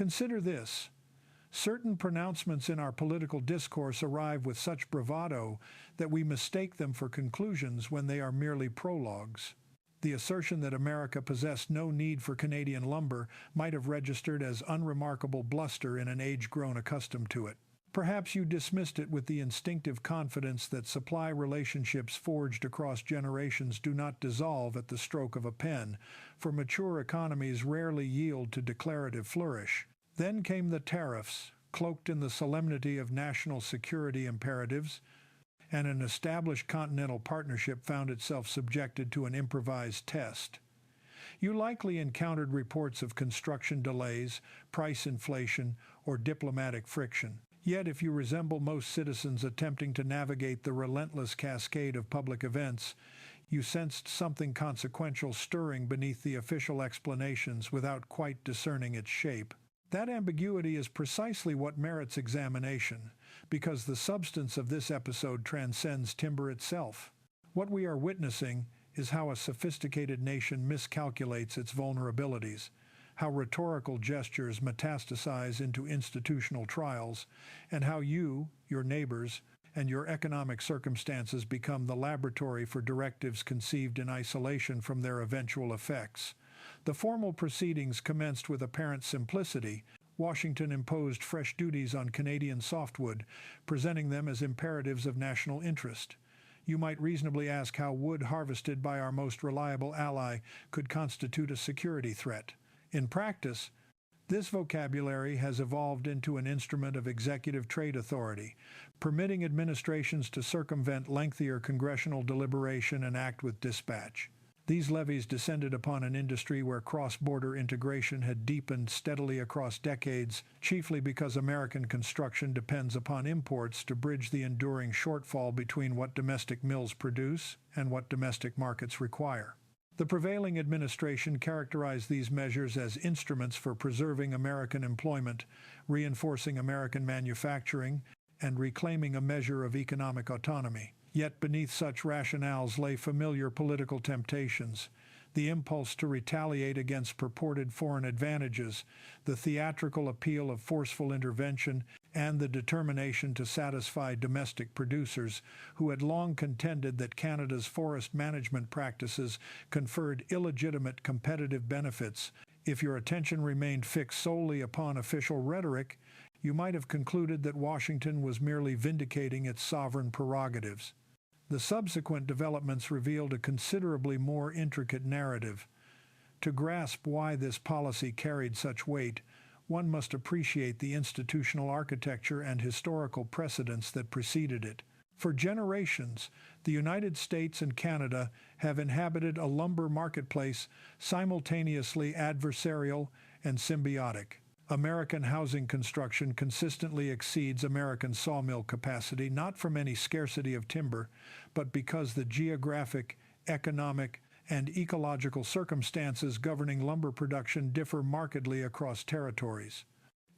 Consider this. Certain pronouncements in our political discourse arrive with such bravado that we mistake them for conclusions when they are merely prologues. The assertion that America possessed no need for Canadian lumber might have registered as unremarkable bluster in an age grown accustomed to it. Perhaps you dismissed it with the instinctive confidence that supply relationships forged across generations do not dissolve at the stroke of a pen, for mature economies rarely yield to declarative flourish. Then came the tariffs, cloaked in the solemnity of national security imperatives, and an established continental partnership found itself subjected to an improvised test. You likely encountered reports of construction delays, price inflation, or diplomatic friction. Yet if you resemble most citizens attempting to navigate the relentless cascade of public events, you sensed something consequential stirring beneath the official explanations without quite discerning its shape. That ambiguity is precisely what merits examination, because the substance of this episode transcends timber itself. What we are witnessing is how a sophisticated nation miscalculates its vulnerabilities, how rhetorical gestures metastasize into institutional trials, and how you, your neighbors, and your economic circumstances become the laboratory for directives conceived in isolation from their eventual effects. The formal proceedings commenced with apparent simplicity. Washington imposed fresh duties on Canadian softwood, presenting them as imperatives of national interest. You might reasonably ask how wood harvested by our most reliable ally could constitute a security threat. In practice, this vocabulary has evolved into an instrument of executive trade authority, permitting administrations to circumvent lengthier congressional deliberation and act with dispatch. These levies descended upon an industry where cross-border integration had deepened steadily across decades, chiefly because American construction depends upon imports to bridge the enduring shortfall between what domestic mills produce and what domestic markets require. The prevailing administration characterized these measures as instruments for preserving American employment, reinforcing American manufacturing, and reclaiming a measure of economic autonomy. Yet beneath such rationales lay familiar political temptations: the impulse to retaliate against purported foreign advantages, the theatrical appeal of forceful intervention, and the determination to satisfy domestic producers who had long contended that Canada's forest management practices conferred illegitimate competitive benefits. If your attention remained fixed solely upon official rhetoric, you might have concluded that Washington was merely vindicating its sovereign prerogatives. The subsequent developments revealed a considerably more intricate narrative. To grasp why this policy carried such weight, one must appreciate the institutional architecture and historical precedents that preceded it. For generations, the United States and Canada have inhabited a lumber marketplace simultaneously adversarial and symbiotic. American housing construction consistently exceeds American sawmill capacity, not from any scarcity of timber, but because the geographic, economic, and ecological circumstances governing lumber production differ markedly across territories.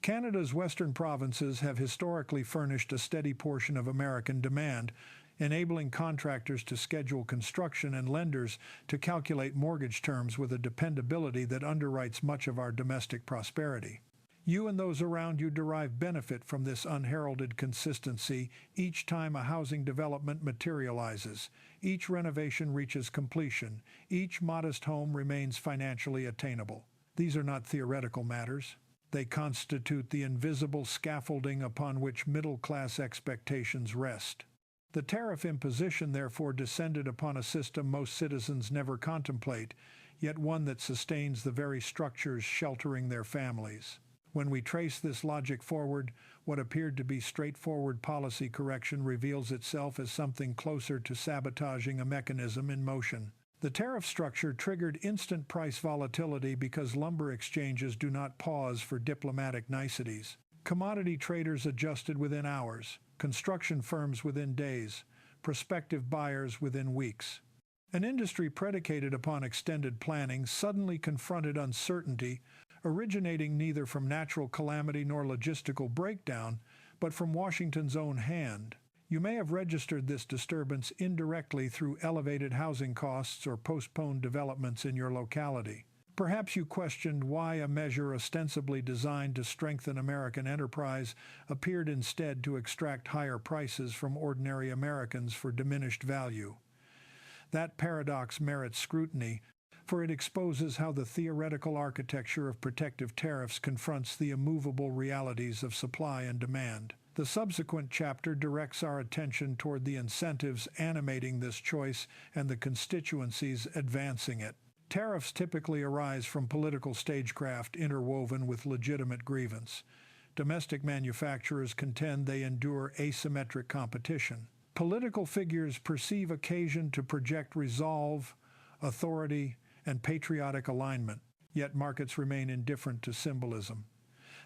Canada's western provinces have historically furnished a steady portion of American demand, enabling contractors to schedule construction and lenders to calculate mortgage terms with a dependability that underwrites much of our domestic prosperity. You and those around you derive benefit from this unheralded consistency each time a housing development materializes, each renovation reaches completion, each modest home remains financially attainable. These are not theoretical matters. They constitute the invisible scaffolding upon which middle-class expectations rest. The tariff imposition therefore descended upon a system most citizens never contemplate, yet one that sustains the very structures sheltering their families. When we trace this logic forward, what appeared to be straightforward policy correction reveals itself as something closer to sabotaging a mechanism in motion. The tariff structure triggered instant price volatility because lumber exchanges do not pause for diplomatic niceties. Commodity traders adjusted within hours, construction firms within days, prospective buyers within weeks. An industry predicated upon extended planning suddenly confronted uncertainty, originating neither from natural calamity nor logistical breakdown, but from Washington's own hand. You may have registered this disturbance indirectly through elevated housing costs or postponed developments in your locality. Perhaps you questioned why a measure ostensibly designed to strengthen American enterprise appeared instead to extract higher prices from ordinary Americans for diminished value. That paradox merits scrutiny, for it exposes how the theoretical architecture of protective tariffs confronts the immovable realities of supply and demand. The subsequent chapter directs our attention toward the incentives animating this choice and the constituencies advancing it. Tariffs typically arise from political stagecraft interwoven with legitimate grievance. Domestic manufacturers contend they endure asymmetric competition. Political figures perceive occasion to project resolve, authority, and patriotic alignment, yet markets remain indifferent to symbolism.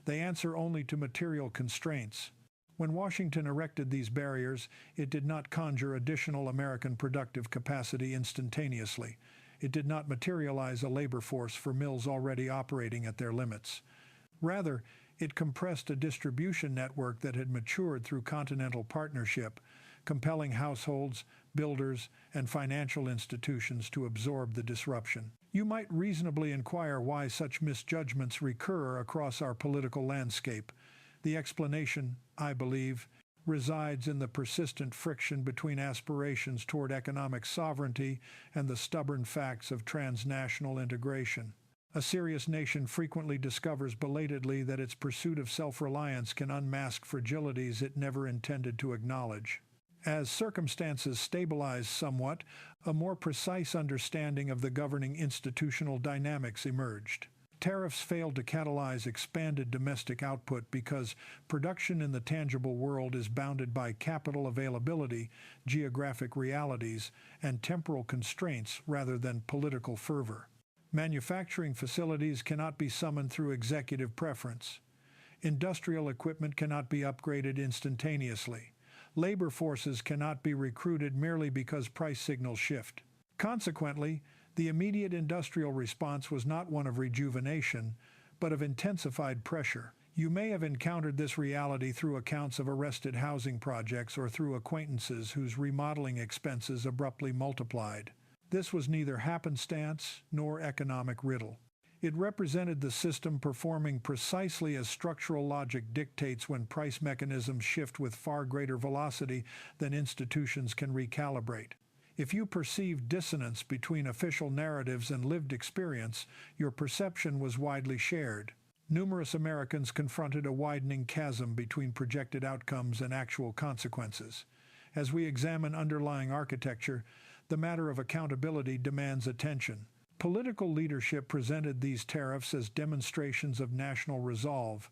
They answer only to material constraints. When Washington erected these barriers, it did not conjure additional American productive capacity instantaneously. It did not materialize a labor force for mills already operating at their limits. Rather, it compressed a distribution network that had matured through continental partnership, compelling households, builders, and financial institutions to absorb the disruption. You might reasonably inquire why such misjudgments recur across our political landscape. The explanation, I believe, resides in the persistent friction between aspirations toward economic sovereignty and the stubborn facts of transnational integration. A serious nation frequently discovers belatedly that its pursuit of self-reliance can unmask fragilities it never intended to acknowledge. As circumstances stabilized somewhat, a more precise understanding of the governing institutional dynamics emerged. Tariffs failed to catalyze expanded domestic output because production in the tangible world is bounded by capital availability, geographic realities, and temporal constraints rather than political fervor. Manufacturing facilities cannot be summoned through executive preference. Industrial equipment cannot be upgraded instantaneously. Labor forces cannot be recruited merely because price signals shift. Consequently, the immediate industrial response was not one of rejuvenation, but of intensified pressure. You may have encountered this reality through accounts of arrested housing projects or through acquaintances whose remodeling expenses abruptly multiplied. This was neither happenstance nor economic riddle. It represented the system performing precisely as structural logic dictates when price mechanisms shift with far greater velocity than institutions can recalibrate. If you perceived dissonance between official narratives and lived experience, your perception was widely shared. Numerous Americans confronted a widening chasm between projected outcomes and actual consequences. As we examine underlying architecture, the matter of accountability demands attention. Political leadership presented these tariffs as demonstrations of national resolve,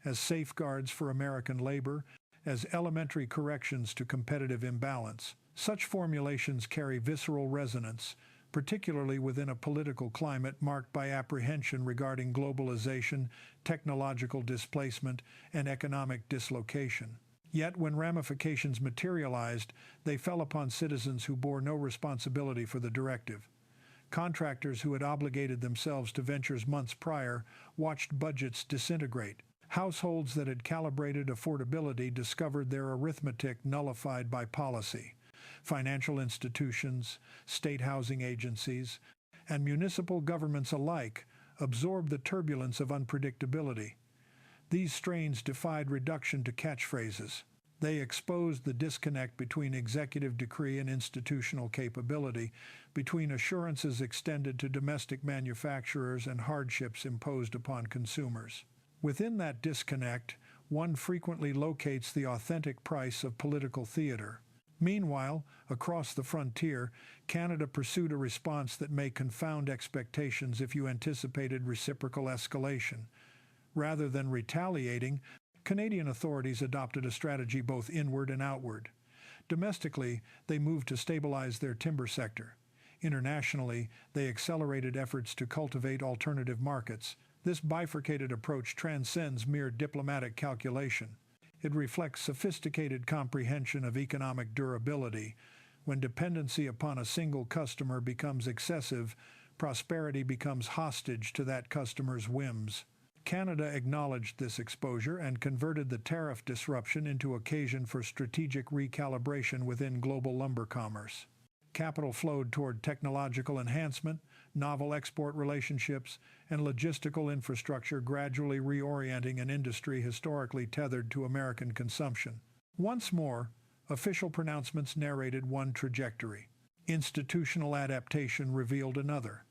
as safeguards for American labor, as elementary corrections to competitive imbalance. Such formulations carry visceral resonance, particularly within a political climate marked by apprehension regarding globalization, technological displacement, and economic dislocation. Yet when ramifications materialized, they fell upon citizens who bore no responsibility for the directive. Contractors who had obligated themselves to ventures months prior watched budgets disintegrate. Households that had calibrated affordability discovered their arithmetic nullified by policy. Financial institutions, state housing agencies, and municipal governments alike absorbed the turbulence of unpredictability. These strains defied reduction to catchphrases. They exposed the disconnect between executive decree and institutional capability, between assurances extended to domestic manufacturers and hardships imposed upon consumers. Within that disconnect, one frequently locates the authentic price of political theater. Meanwhile, across the frontier, Canada pursued a response that may confound expectations if you anticipated reciprocal escalation. Rather than retaliating, Canadian authorities adopted a strategy both inward and outward. Domestically, they moved to stabilize their timber sector. Internationally, they accelerated efforts to cultivate alternative markets. This bifurcated approach transcends mere diplomatic calculation. It reflects sophisticated comprehension of economic durability. When dependency upon a single customer becomes excessive, prosperity becomes hostage to that customer's whims. Canada acknowledged this exposure and converted the tariff disruption into occasion for strategic recalibration within global lumber commerce. Capital flowed toward technological enhancement, novel export relationships, and logistical infrastructure gradually reorienting an industry historically tethered to American consumption. Once more, official pronouncements narrated one trajectory. Institutional adaptation revealed another.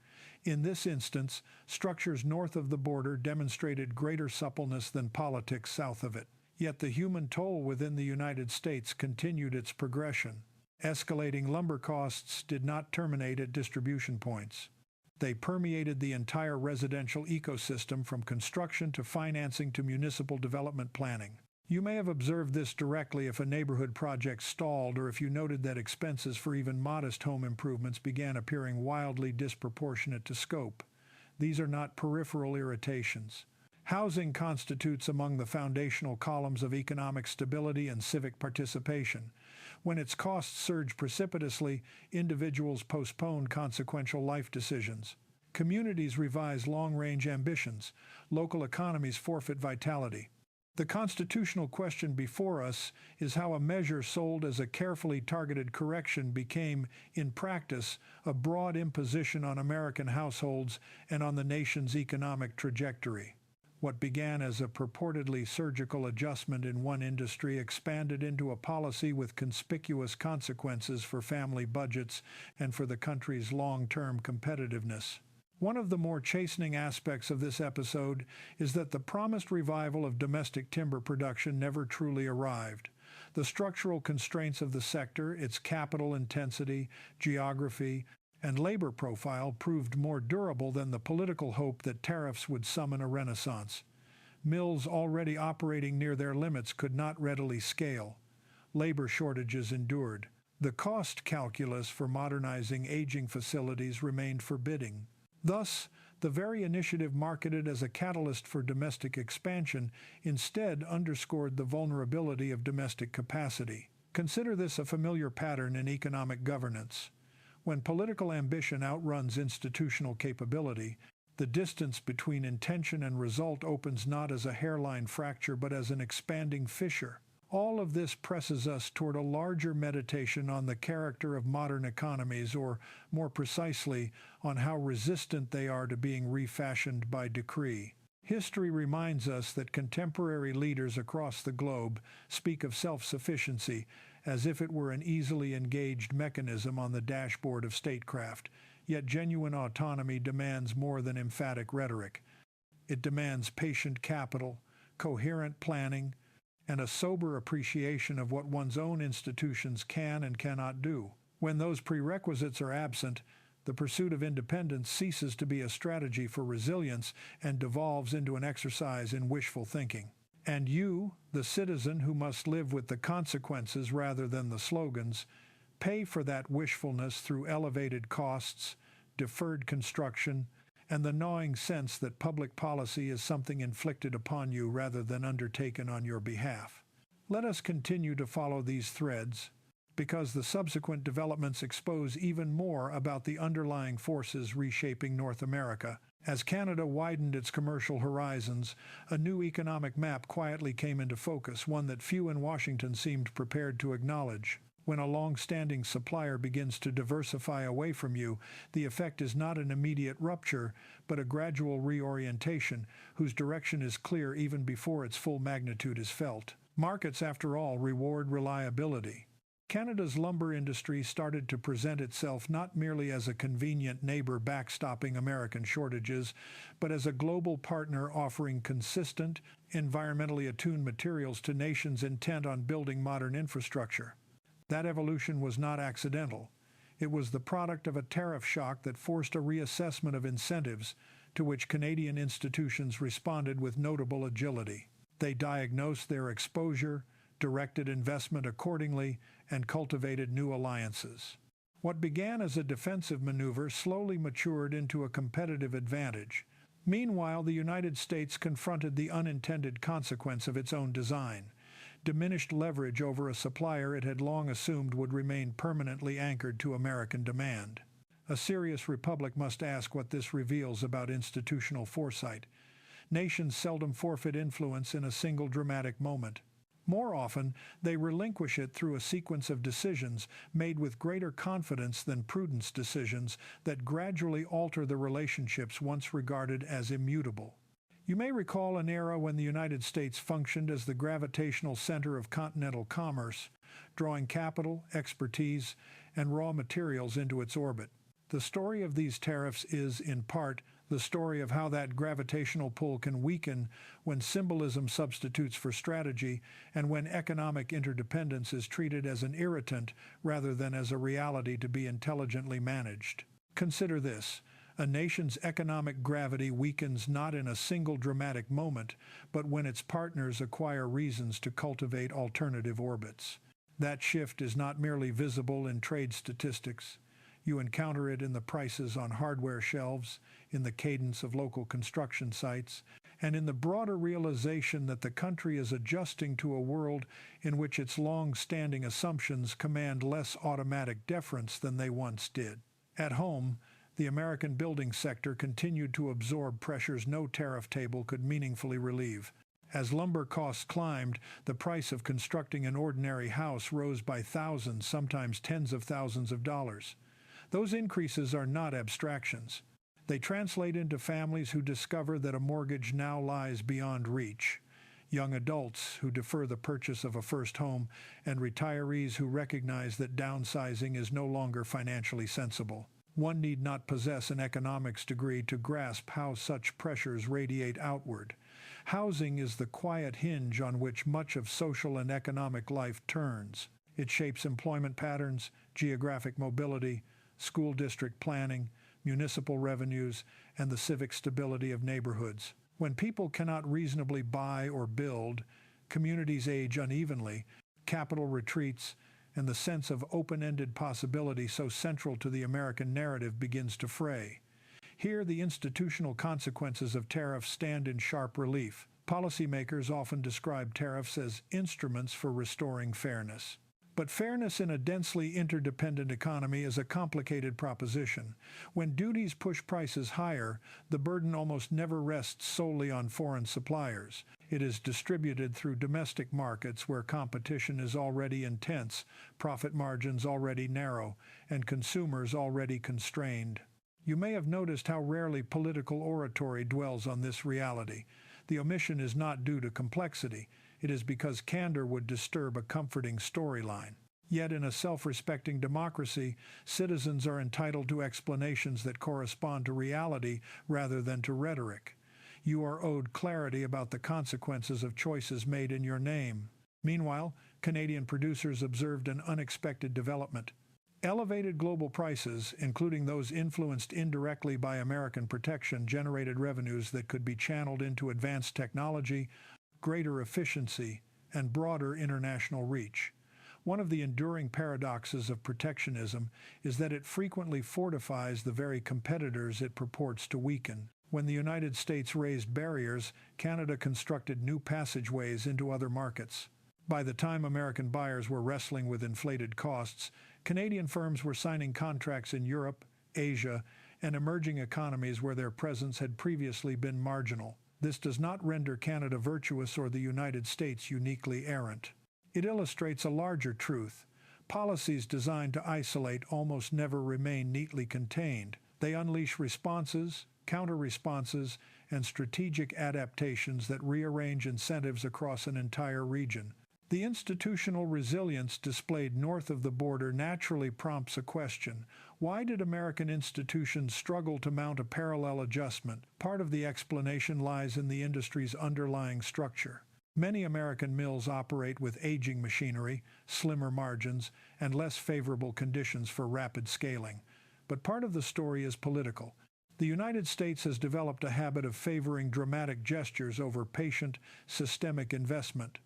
In this instance, structures north of the border demonstrated greater suppleness than politics south of it. Yet the human toll within the United States continued its progression. Escalating lumber costs did not terminate at distribution points. They permeated the entire residential ecosystem from construction to financing to municipal development planning. You may have observed this directly if a neighborhood project stalled or if you noted that expenses for even modest home improvements began appearing wildly disproportionate to scope. These are not peripheral irritations. Housing constitutes among the foundational columns of economic stability and civic participation. When its costs surge precipitously, individuals postpone consequential life decisions. Communities revise long-range ambitions. Local economies forfeit vitality. The constitutional question before us is how a measure sold as a carefully targeted correction became, in practice, a broad imposition on American households and on the nation's economic trajectory. What began as a purportedly surgical adjustment in one industry expanded into a policy with conspicuous consequences for family budgets and for the country's long-term competitiveness. One of the more chastening aspects of this episode is that the promised revival of domestic timber production never truly arrived. The structural constraints of the sector, its capital intensity, geography, and labor profile proved more durable than the political hope that tariffs would summon a renaissance. Mills already operating near their limits could not readily scale. Labor shortages endured. The cost calculus for modernizing aging facilities remained forbidding. Thus, the very initiative marketed as a catalyst for domestic expansion instead underscored the vulnerability of domestic capacity. Consider this a familiar pattern in economic governance. When political ambition outruns institutional capability, the distance between intention and result opens not as a hairline fracture but as an expanding fissure. All of this presses us toward a larger meditation on the character of modern economies, or more precisely, on how resistant they are to being refashioned by decree. History reminds us that contemporary leaders across the globe speak of self-sufficiency as if it were an easily engaged mechanism on the dashboard of statecraft, yet genuine autonomy demands more than emphatic rhetoric. It demands patient capital, coherent planning, and a sober appreciation of what one's own institutions can and cannot do. When those prerequisites are absent, the pursuit of independence ceases to be a strategy for resilience and devolves into an exercise in wishful thinking. And you, the citizen who must live with the consequences rather than the slogans, pay for that wishfulness through elevated costs, deferred construction, and the gnawing sense that public policy is something inflicted upon you rather than undertaken on your behalf. Let us continue to follow these threads, because the subsequent developments expose even more about the underlying forces reshaping North America. As Canada widened its commercial horizons, a new economic map quietly came into focus, one that few in Washington seemed prepared to acknowledge. When a long-standing supplier begins to diversify away from you, the effect is not an immediate rupture, but a gradual reorientation, whose direction is clear even before its full magnitude is felt. Markets, after all, reward reliability. Canada's lumber industry started to present itself not merely as a convenient neighbor backstopping American shortages, but as a global partner offering consistent, environmentally attuned materials to nations intent on building modern infrastructure. That evolution was not accidental. It was the product of a tariff shock that forced a reassessment of incentives, to which Canadian institutions responded with notable agility. They diagnosed their exposure, directed investment accordingly, and cultivated new alliances. What began as a defensive maneuver slowly matured into a competitive advantage. Meanwhile, the United States confronted the unintended consequence of its own design: diminished leverage over a supplier it had long assumed would remain permanently anchored to American demand. A serious republic must ask what this reveals about institutional foresight. Nations seldom forfeit influence in a single dramatic moment. More often, they relinquish it through a sequence of decisions made with greater confidence than prudence decisions that gradually alter the relationships once regarded as immutable. You may recall an era when the United States functioned as the gravitational center of continental commerce, drawing capital, expertise, and raw materials into its orbit. The story of these tariffs is, in part, the story of how that gravitational pull can weaken when symbolism substitutes for strategy and when economic interdependence is treated as an irritant rather than as a reality to be intelligently managed. Consider this. A nation's economic gravity weakens not in a single dramatic moment, but when its partners acquire reasons to cultivate alternative orbits. That shift is not merely visible in trade statistics. You encounter it in the prices on hardware shelves, in the cadence of local construction sites, and in the broader realization that the country is adjusting to a world in which its long-standing assumptions command less automatic deference than they once did. At home, the American building sector continued to absorb pressures no tariff table could meaningfully relieve. As lumber costs climbed, the price of constructing an ordinary house rose by thousands, sometimes tens of thousands of dollars. Those increases are not abstractions. They translate into families who discover that a mortgage now lies beyond reach, young adults who defer the purchase of a first home, and retirees who recognize that downsizing is no longer financially sensible. One need not possess an economics degree to grasp how such pressures radiate outward. Housing is the quiet hinge on which much of social and economic life turns. It shapes employment patterns, geographic mobility, school district planning, municipal revenues, and the civic stability of neighborhoods. When people cannot reasonably buy or build, communities age unevenly, capital retreats, and the sense of open-ended possibility so central to the American narrative begins to fray. Here, the institutional consequences of tariffs stand in sharp relief. Policymakers often describe tariffs as instruments for restoring fairness. But fairness in a densely interdependent economy is a complicated proposition. When duties push prices higher, the burden almost never rests solely on foreign suppliers. It is distributed through domestic markets where competition is already intense, profit margins already narrow, and consumers already constrained. You may have noticed how rarely political oratory dwells on this reality. The omission is not due to complexity. It is because candor would disturb a comforting storyline. Yet in a self-respecting democracy, citizens are entitled to explanations that correspond to reality rather than to rhetoric. You are owed clarity about the consequences of choices made in your name. Meanwhile, Canadian producers observed an unexpected development. Elevated global prices, including those influenced indirectly by American protection, generated revenues that could be channeled into advanced technology, greater efficiency, and broader international reach. One of the enduring paradoxes of protectionism is that it frequently fortifies the very competitors it purports to weaken. When the United States raised barriers, Canada constructed new passageways into other markets. By the time American buyers were wrestling with inflated costs, Canadian firms were signing contracts in Europe, Asia, and emerging economies where their presence had previously been marginal. This does not render Canada virtuous or the United States uniquely errant. It illustrates a larger truth. Policies designed to isolate almost never remain neatly contained. They unleash responses, counter-responses, and strategic adaptations that rearrange incentives across an entire region. The institutional resilience displayed north of the border naturally prompts a question. Why did American institutions struggle to mount a parallel adjustment? Part of the explanation lies in the industry's underlying structure. Many American mills operate with aging machinery, slimmer margins, and less favorable conditions for rapid scaling. But part of the story is political. The United States has developed a habit of favoring dramatic gestures over patient, systemic investment.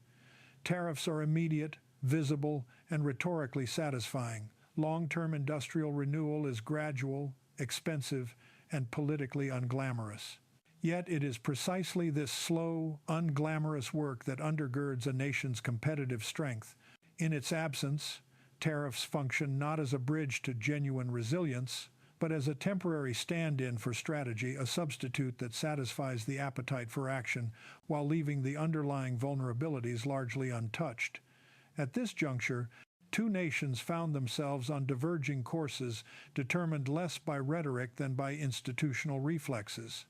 Tariffs are immediate, visible, and rhetorically satisfying. Long-term industrial renewal is gradual, expensive, and politically unglamorous. Yet it is precisely this slow, unglamorous work that undergirds a nation's competitive strength. In its absence, tariffs function not as a bridge to genuine resilience, but as a temporary stand-in for strategy, a substitute that satisfies the appetite for action while leaving the underlying vulnerabilities largely untouched. At this juncture, two nations found themselves on diverging courses determined less by rhetoric than by institutional reflexes.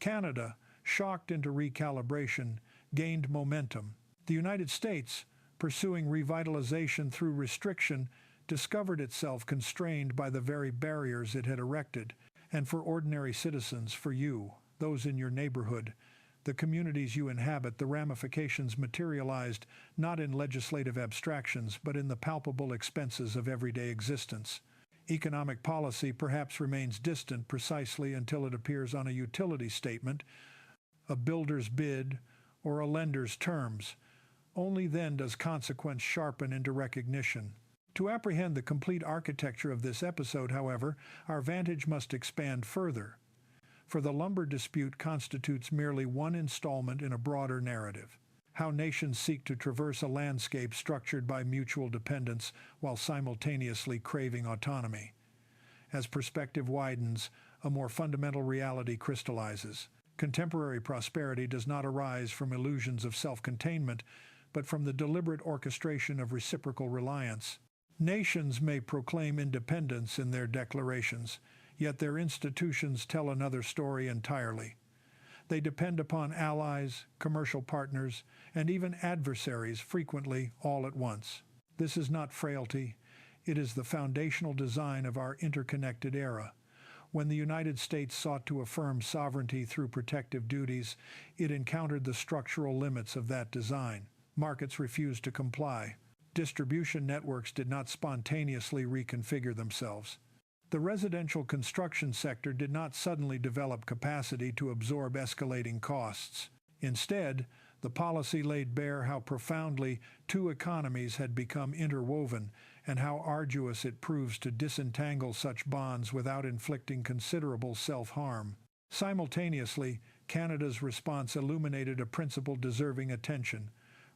Canada, shocked into recalibration, gained momentum. The United States, pursuing revitalization through restriction, discovered itself constrained by the very barriers it had erected. And for ordinary citizens, for you, those in your neighborhood, the communities you inhabit, the ramifications materialized not in legislative abstractions but in the palpable expenses of everyday existence. Economic policy perhaps remains distant precisely until it appears on a utility statement, a builder's bid, or a lender's terms. Only then does consequence sharpen into recognition. To apprehend the complete architecture of this episode, however, our vantage must expand further, for the lumber dispute constitutes merely one installment in a broader narrative. How nations seek to traverse a landscape structured by mutual dependence while simultaneously craving autonomy. As perspective widens, a more fundamental reality crystallizes. Contemporary prosperity does not arise from illusions of self-containment, but from the deliberate orchestration of reciprocal reliance. Nations may proclaim independence in their declarations, yet their institutions tell another story entirely. They depend upon allies, commercial partners, and even adversaries, frequently all at once. This is not frailty. It is the foundational design of our interconnected era. When the United States sought to affirm sovereignty through protective duties, it encountered the structural limits of that design. Markets refused to comply. Distribution networks did not spontaneously reconfigure themselves. The residential construction sector did not suddenly develop capacity to absorb escalating costs. Instead, the policy laid bare how profoundly two economies had become interwoven and how arduous it proves to disentangle such bonds without inflicting considerable self-harm. Simultaneously, Canada's response illuminated a principle deserving attention.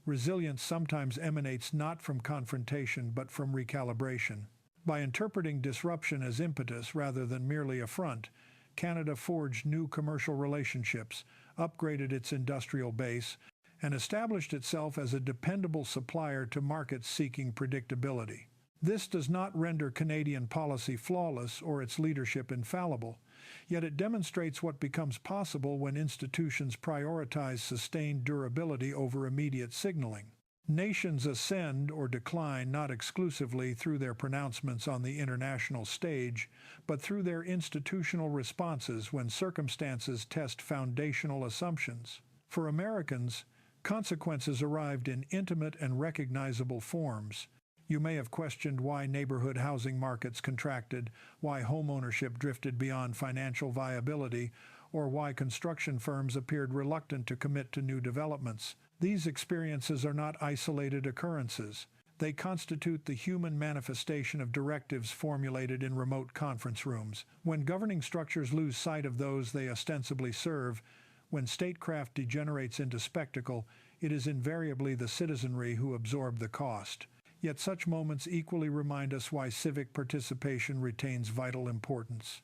Resilience sometimes emanates not from confrontation but from recalibration. By interpreting disruption as impetus rather than merely affront, Canada forged new commercial relationships, upgraded its industrial base, and established itself as a dependable supplier to markets seeking predictability. This does not render Canadian policy flawless or its leadership infallible, yet it demonstrates what becomes possible when institutions prioritize sustained durability over immediate signaling. Nations ascend or decline not exclusively through their pronouncements on the international stage, but through their institutional responses when circumstances test foundational assumptions. For Americans, consequences arrived in intimate and recognizable forms. You may have questioned why neighborhood housing markets contracted, why homeownership drifted beyond financial viability, or why construction firms appeared reluctant to commit to new developments. These experiences are not isolated occurrences. They constitute the human manifestation of directives formulated in remote conference rooms. When governing structures lose sight of those they ostensibly serve, when statecraft degenerates into spectacle, it is invariably the citizenry who absorb the cost. Yet such moments equally remind us why civic participation retains vital importance.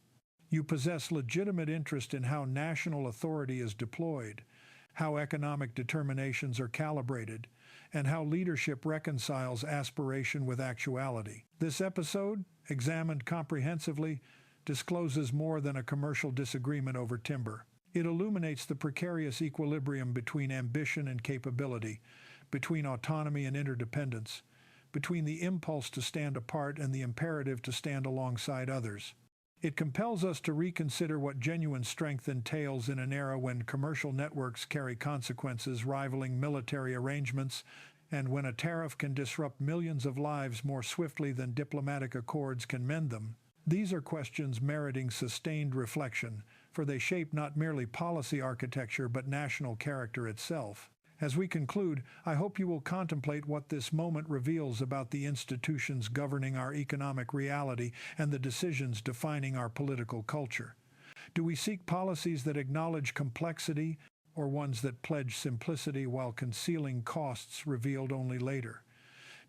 You possess legitimate interest in how national authority is deployed, how economic determinations are calibrated, and how leadership reconciles aspiration with actuality. This episode, examined comprehensively, discloses more than a commercial disagreement over timber. It illuminates the precarious equilibrium between ambition and capability, between autonomy and interdependence, between the impulse to stand apart and the imperative to stand alongside others. It compels us to reconsider what genuine strength entails in an era when commercial networks carry consequences rivaling military arrangements, and when a tariff can disrupt millions of lives more swiftly than diplomatic accords can mend them. These are questions meriting sustained reflection, for they shape not merely policy architecture but national character itself. As we conclude, I hope you will contemplate what this moment reveals about the institutions governing our economic reality and the decisions defining our political culture. Do we seek policies that acknowledge complexity, or ones that pledge simplicity while concealing costs revealed only later?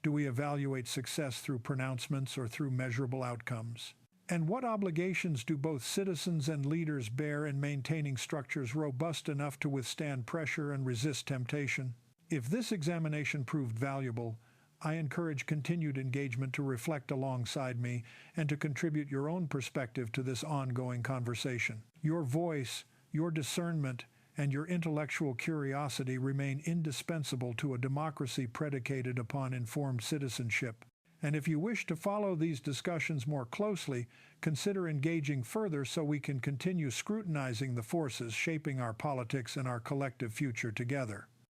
Do we evaluate success through pronouncements or through measurable outcomes? And what obligations do both citizens and leaders bear in maintaining structures robust enough to withstand pressure and resist temptation? If this examination proved valuable, I encourage continued engagement to reflect alongside me and to contribute your own perspective to this ongoing conversation. Your voice, your discernment, and your intellectual curiosity remain indispensable to a democracy predicated upon informed citizenship. And if you wish to follow these discussions more closely, consider engaging further so we can continue scrutinizing the forces shaping our politics and our collective future together.